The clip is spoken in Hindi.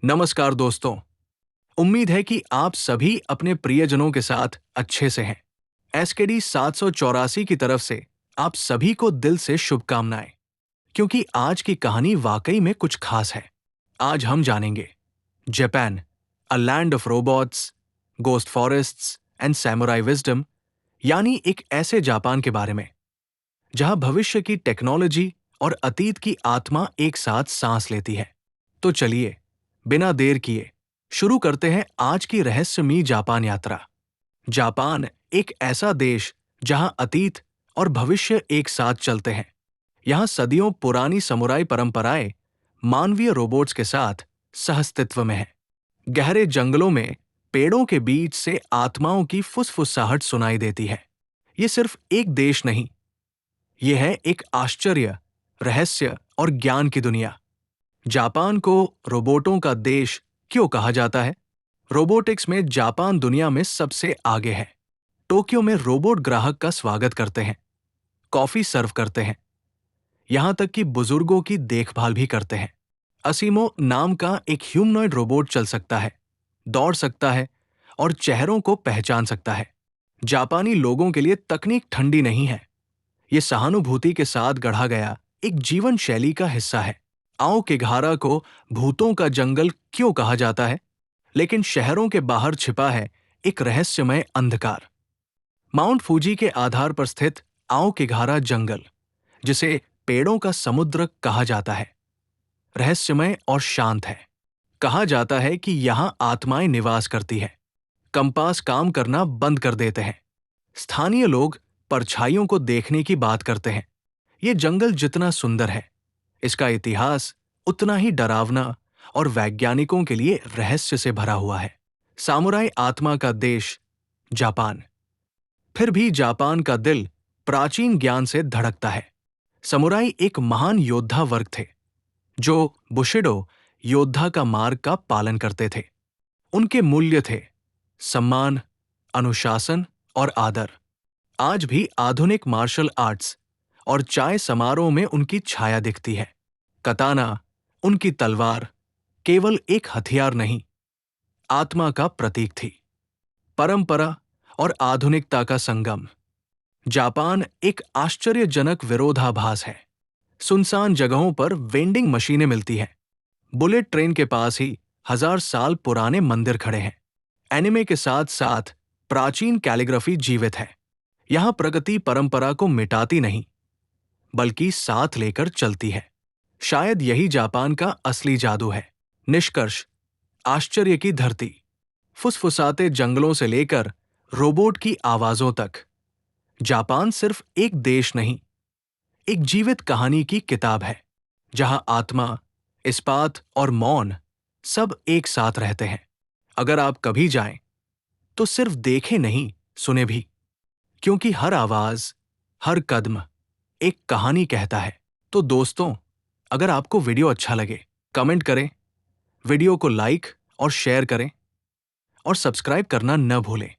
नमस्कार दोस्तों। उम्मीद है कि आप सभी अपने प्रियजनों के साथ अच्छे से हैं। एसकेडी 784 की तरफ से आप सभी को दिल से शुभकामनाएं, क्योंकि आज की कहानी वाकई में कुछ खास है। आज हम जानेंगे Japan, a land of robots, ghost forests and samurai wisdom, यानी एक ऐसे जापान के बारे में जहां भविष्य की टेक्नोलॉजी और अतीत की आत्मा एक साथ सांस लेती है। तो चलिए, बिना देर किए शुरू करते हैं आज की रहस्यमयी जापान यात्रा। जापान एक ऐसा देश जहां अतीत और भविष्य एक साथ चलते हैं। यहां सदियों पुरानी समुराई परंपराएं मानवीय रोबोट्स के साथ सहअस्तित्व में है। गहरे जंगलों में पेड़ों के बीच से आत्माओं की फुसफुसाहट सुनाई देती है। ये सिर्फ एक देश नहीं, ये है एक आश्चर्य, रहस्य और ज्ञान की दुनिया। जापान को रोबोटों का देश क्यों कहा जाता है? रोबोटिक्स में जापान दुनिया में सबसे आगे है। टोक्यो में रोबोट ग्राहक का स्वागत करते हैं, कॉफी सर्व करते हैं, यहां तक कि बुजुर्गों की देखभाल भी करते हैं। असीमो नाम का एक ह्यूमनॉइड रोबोट चल सकता है, दौड़ सकता है और चेहरों को पहचान सकता है। जापानी लोगों के लिए तकनीक ठंडी नहीं है, ये सहानुभूति के साथ गढ़ा गया एक जीवन शैली का हिस्सा है। आओ किगाहरा को भूतों का जंगल क्यों कहा जाता है? लेकिन शहरों के बाहर छिपा है एक रहस्यमय अंधकार। माउंट फूजी के आधार पर स्थित आओ किगाहरा जंगल, जिसे पेड़ों का समुद्र कहा जाता है, रहस्यमय और शांत है। कहा जाता है कि यहां आत्माएं निवास करती है। कंपास काम करना बंद कर देते हैं। स्थानीय लोग परछाइयों को देखने की बात करते हैं। ये जंगल जितना सुंदर है, इसका इतिहास उतना ही डरावना और वैज्ञानिकों के लिए रहस्य से भरा हुआ है। सामुराई आत्मा का देश जापान। फिर भी जापान का दिल प्राचीन ज्ञान से धड़कता है। समुराई एक महान योद्धा वर्ग थे, जो बुशिडो योद्धा का मार्ग का पालन करते थे। उनके मूल्य थे सम्मान, अनुशासन और आदर। आज भी आधुनिक मार्शल आर्ट्स और चाय समारोह में उनकी छाया दिखती है। कताना, उनकी तलवार, केवल एक हथियार नहीं, आत्मा का प्रतीक थी। परंपरा और आधुनिकता का संगम। जापान एक आश्चर्यजनक विरोधाभास है। सुनसान जगहों पर वेंडिंग मशीनें मिलती हैं। बुलेट ट्रेन के पास ही 1000 साल पुराने मंदिर खड़े हैं। एनिमे के साथ साथ प्राचीन कैलीग्राफी जीवित है। यहां प्रगति परंपरा को मिटाती नहीं, बल्कि साथ लेकर चलती है। शायद यही जापान का असली जादू है। निष्कर्ष, आश्चर्य की धरती, फुसफुसाते जंगलों से लेकर रोबोट की आवाजों तक, जापान सिर्फ एक देश नहीं, एक जीवित कहानी की किताब है, जहां आत्मा, इस्पात और मौन सब एक साथ रहते हैं। अगर आप कभी जाएं, तो सिर्फ देखें नहीं, सुने भी, क्योंकि हर आवाज, हर कदम एक कहानी कहता है। तो दोस्तों, अगर आपको वीडियो अच्छा लगे, कमेंट करें, वीडियो को लाइक और शेयर करें, और सब्सक्राइब करना न भूलें।